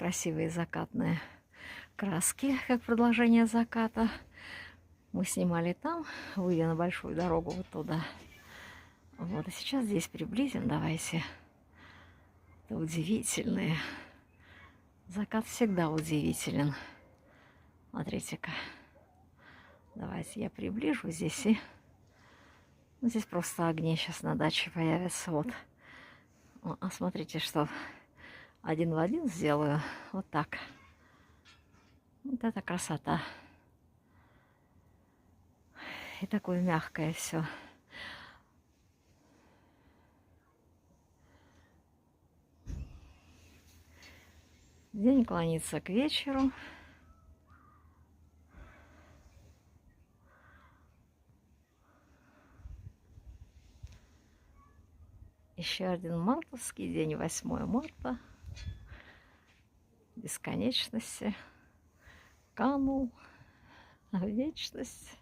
красивые закатные краски, как продолжение заката. Мы снимали там, выйдя на большую дорогу вот туда. Вот, и сейчас здесь приблизим, давайте. Это удивительные. Закат всегда удивителен. Смотрите-ка. Давайте я приближу здесь и... Ну, здесь просто огни сейчас на даче появятся. Вот. А смотрите, что один в один сделаю. Вот так. Вот это красота. И такое мягкое все. День клонится к вечеру. Еще один мартовский день, 8 марта. Бесконечности. Канул в вечность.